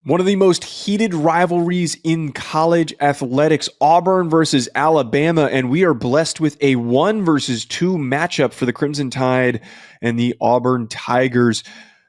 One of the most heated rivalries in college athletics, Auburn versus Alabama, and we are blessed with a 1 versus 2 matchup for the Crimson Tide and the Auburn Tigers.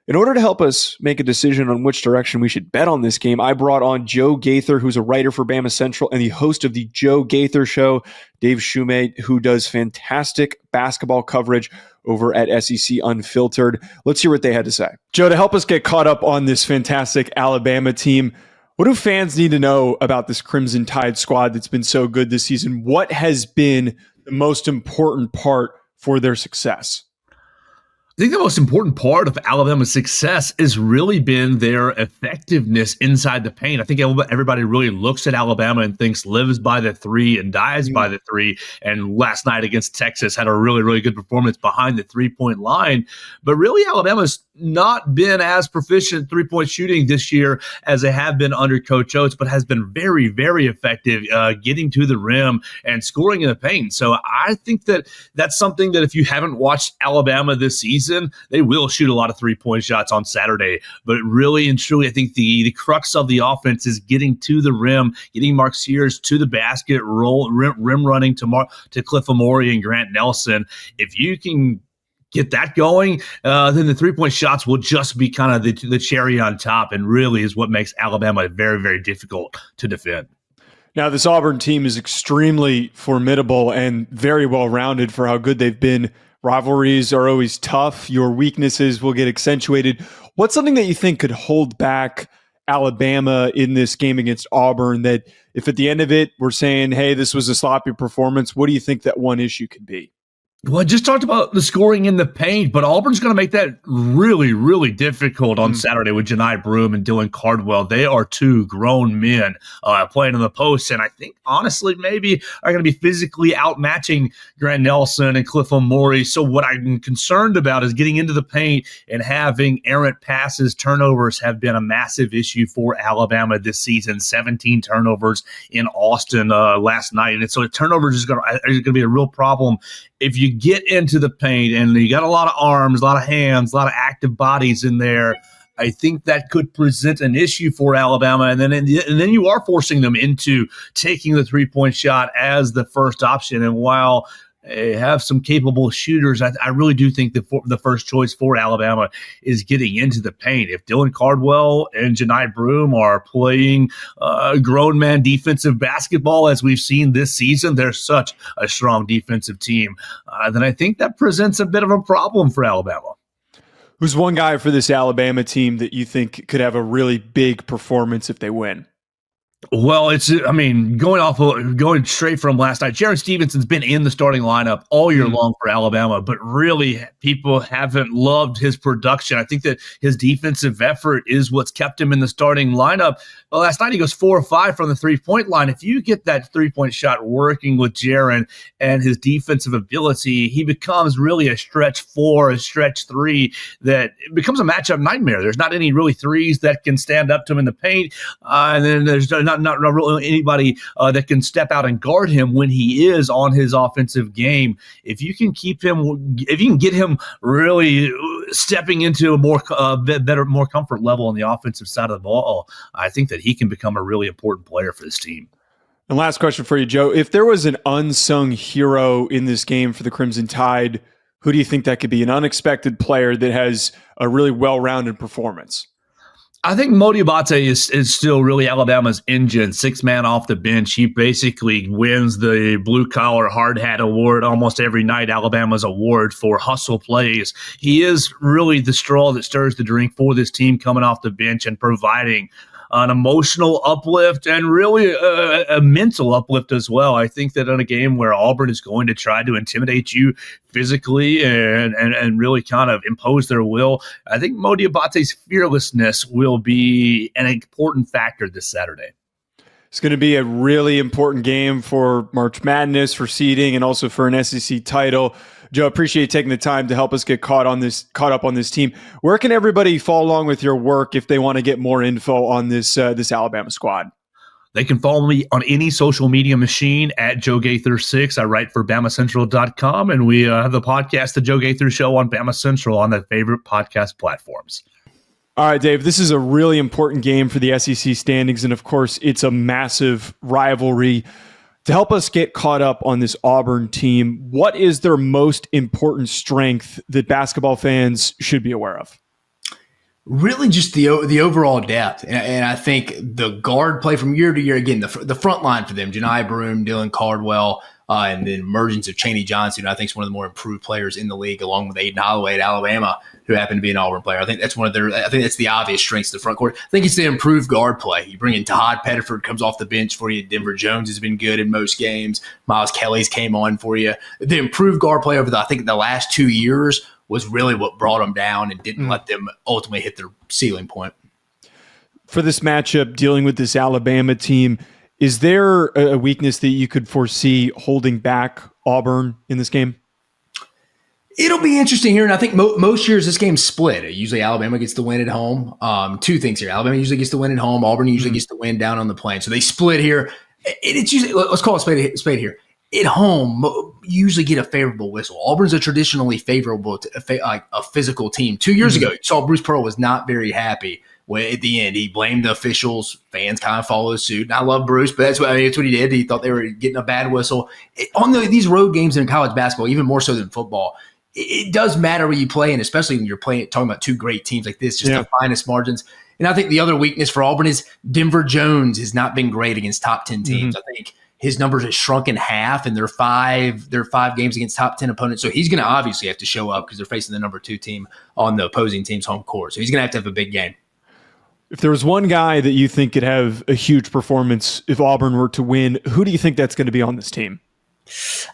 In order to help us make a decision on which direction we should bet on this game, I brought on Joe Gaither, who's a writer for Bama Central and the host of the Joe Gaither Show, Dave Shumate, who does fantastic basketball coverage over at SEC Unfiltered. Let's hear what they had to say. Joe, to help us get caught up on this fantastic Alabama team, what do fans need to know about this Crimson Tide squad that's been so good this season? What has been the most important part for their success? I think the most important part of Alabama's success has really been their effectiveness inside the paint. I think everybody really looks at Alabama and thinks lives by the three and dies by the three. And last night against Texas had a really, really good performance behind the three-point line. But really, Alabama's not been as proficient three-point shooting this year as they have been under Coach Oates, but has been very, very effective getting to the rim and scoring in the paint. So I think that's something that if you haven't watched Alabama this season, they will shoot a lot of three-point shots on Saturday. But really and truly, I think the crux of the offense is getting to the rim, getting Mark Sears to the basket, rim running to Cliff Amore and Grant Nelson. If you can get that going, then the three-point shots will just be kind of the cherry on top, and really is what makes Alabama very, very difficult to defend. Now, this Auburn team is extremely formidable and very well-rounded for how good they've been. Rivalries are always tough. Your weaknesses will get accentuated. What's something that you think could hold back Alabama in this game against Auburn, that if at the end of it we're saying, hey, this was a sloppy performance, what do you think that one issue could be? Well, I just talked about the scoring in the paint, but Auburn's going to make that really, really difficult on Saturday with Johni Broome and Dylan Cardwell. They are two grown men playing in the post, and I think, honestly, maybe are going to be physically outmatching Grant Nelson and Cliff Amore. So what I'm concerned about is getting into the paint and having errant passes. Turnovers have been a massive issue for Alabama this season. 17 turnovers in Austin last night, and so turnovers is going to be a real problem. If you get into the paint and you got a lot of arms, a lot of hands, a lot of active bodies in there, I think that could present an issue for Alabama. And then you are forcing them into taking the three-point shot as the first option. And while they have some capable shooters, I really do think the first choice for Alabama is getting into the paint. If Dylan Cardwell and Johni Broome are playing grown man defensive basketball as we've seen this season, they're such a strong defensive team. Then I think that presents a bit of a problem for Alabama. Who's one guy for this Alabama team that you think could have a really big performance if they win? Well, going straight from last night, Jaron Stevenson's been in the starting lineup all year long for Alabama, but really people haven't loved his production. I think that his defensive effort is what's kept him in the starting lineup. Well, last night he goes 4 or 5 from the three-point line. If you get that three-point shot working with Jaron and his defensive ability, he becomes really a stretch 4, a stretch 3 that becomes a matchup nightmare. There's not any really threes that can stand up to him in the paint, and then there's not really anybody that can step out and guard him when he is on his offensive game. If you can get him really stepping into a more comfort level on the offensive side of the ball, I think that he can become a really important player for this team. And last question for you, Joe. If there was an unsung hero in this game for the Crimson Tide, who do you think that could be? An unexpected player that has a really well-rounded performance? I think Mo Diabate is still really Alabama's engine, 6-man off the bench. He basically wins the blue-collar hard hat award almost every night, Alabama's award for hustle plays. He is really the straw that stirs the drink for this team coming off the bench and providing an emotional uplift and really a mental uplift as well. I think that in a game where Auburn is going to try to intimidate you physically and really kind of impose their will, I think Mo Diabate's fearlessness will be an important factor this Saturday. It's going to be a really important game for March Madness, for seeding, and also for an SEC title. Joe, appreciate you taking the time to help us get caught up on this team. Where can everybody follow along with your work if they want to get more info on this Alabama squad? They can follow me on any social media machine at Joe Gaither 6. I write for BamaCentral.com, and we have the podcast, The Joe Gaither Show, on Bama Central on the favorite podcast platforms. All right, Dave, this is a really important game for the SEC standings, and of course, it's a massive rivalry. To help us get caught up on this Auburn team, what is their most important strength that basketball fans should be aware of? Really just the overall depth. And I think the guard play from year to year, again, the front line for them, Janai Broome, Dylan Cardwell, and the emergence of Chaney Johnson, who I think is one of the more improved players in the league, along with Aiden Holloway at Alabama, who happened to be an Auburn player. I think that's the obvious strengths of the front court. I think it's the improved guard play. You bring in Todd Pettiford, comes off the bench for you. Denver Jones has been good in most games. Miles Kelly's came on for you. The improved guard play over the last 2 years was really what brought them down and didn't let them ultimately hit their ceiling point. For this matchup, dealing with this Alabama team, is there a weakness that you could foresee holding back Auburn in this game? It'll be interesting here, and I think most years this game's split. Usually Alabama gets the win at home. Two things here. Alabama usually gets the win at home. Auburn usually gets the win down on the plain. So they split here. It's usually, let's call it spade here. At home, you usually get a favorable whistle. Auburn's a traditionally favorable, a physical team. 2 years ago, you saw Bruce Pearl was not very happy when at the end he blamed the officials. Fans kind of followed suit. And I love Bruce, but that's what he did. He thought they were getting a bad whistle. These road games in college basketball, even more so than football, it does matter where you play, and especially when you're talking about two great teams like this, just the finest margins. And I think the other weakness for Auburn is Denver Jones has not been great against top 10 teams. I think his numbers have shrunk in half, and they're five games against top 10 opponents. So he's going to obviously have to show up because they're facing the number 2 team on the opposing team's home court. So he's going to have a big game. If there was one guy that you think could have a huge performance if Auburn were to win, who do you think that's going to be on this team?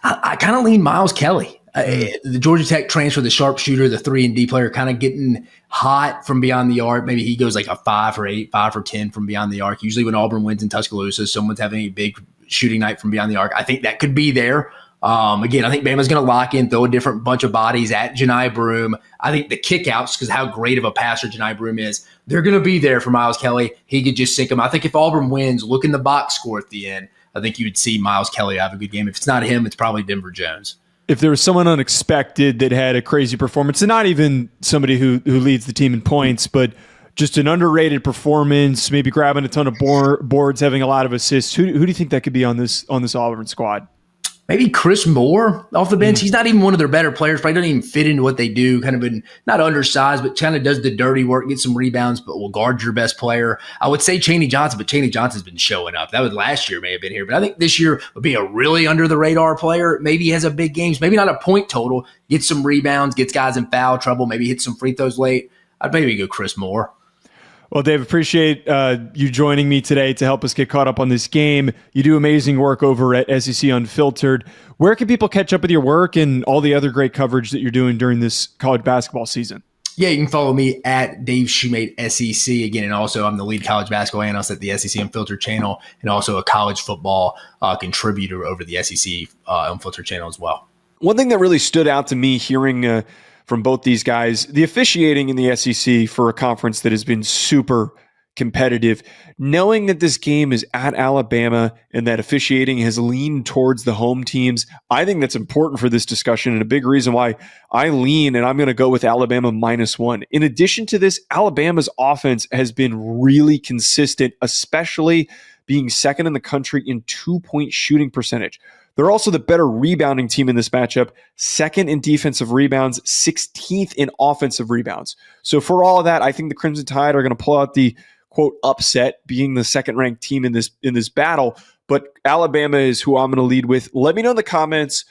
I kind of lean Miles Kelly. The Georgia Tech transfer, the sharpshooter, the 3-and-D player, kind of getting hot from beyond the arc. Maybe he goes like a 5 or 8, 5 or 10 from beyond the arc. Usually when Auburn wins in Tuscaloosa, someone's having a big shooting night from beyond the arc. I think that could be there. Again, I think Bama's going to lock in, throw a different bunch of bodies at Janai Broome. I think the kickouts, because how great of a passer Janai Broome is, they're going to be there for Miles Kelly. He could just sink them. I think if Auburn wins, look in the box score at the end, I think you would see Miles Kelly have a good game. If it's not him, it's probably Denver Jones. If there was someone unexpected that had a crazy performance, and not even somebody who leads the team in points, but just an underrated performance, maybe grabbing a ton of boards, having a lot of assists, who do you think that could be on this Auburn squad? Maybe Chris Moore off the bench. He's not even one of their better players. Probably doesn't even fit into what they do. Kind of not undersized, but kind of does the dirty work, gets some rebounds, but will guard your best player. I would say Chaney Johnson, but Chaney Johnson's been showing up. That was last year, may have been here, but I think this year would be a really under the radar player. Maybe he has a big games, maybe not a point total, gets some rebounds, gets guys in foul trouble, maybe hits some free throws late. I'd maybe go Chris Moore. Well, Dave, appreciate you joining me today to help us get caught up on this game. You do amazing work over at SEC Unfiltered. Where can people catch up with your work and all the other great coverage that you're doing during this college basketball season? Yeah, you can follow me at Dave Shumate SEC again, and also I'm the lead college basketball analyst at the SEC Unfiltered channel, and also a college football contributor over the SEC Unfiltered channel as well. One thing that really stood out to me hearing from both these guys, the officiating in the SEC for a conference that has been super competitive, knowing that this game is at Alabama and that officiating has leaned towards the home teams, I think that's important for this discussion and a big reason why I lean, and I'm going to go with Alabama -1. In addition to this, Alabama's offense has been really consistent, especially being second in the country in 2-point shooting percentage. They're also the better rebounding team in this matchup, second in defensive rebounds, 16th in offensive rebounds. So for all of that, I think the Crimson Tide are going to pull out the quote upset, being the second-ranked team in this battle. But Alabama is who I'm going to lead with. Let me know in the comments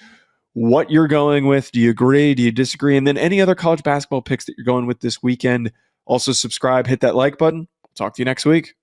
what you're going with. Do you agree? Do you disagree? And then any other college basketball picks that you're going with this weekend. Also subscribe, hit that like button. Talk to you next week.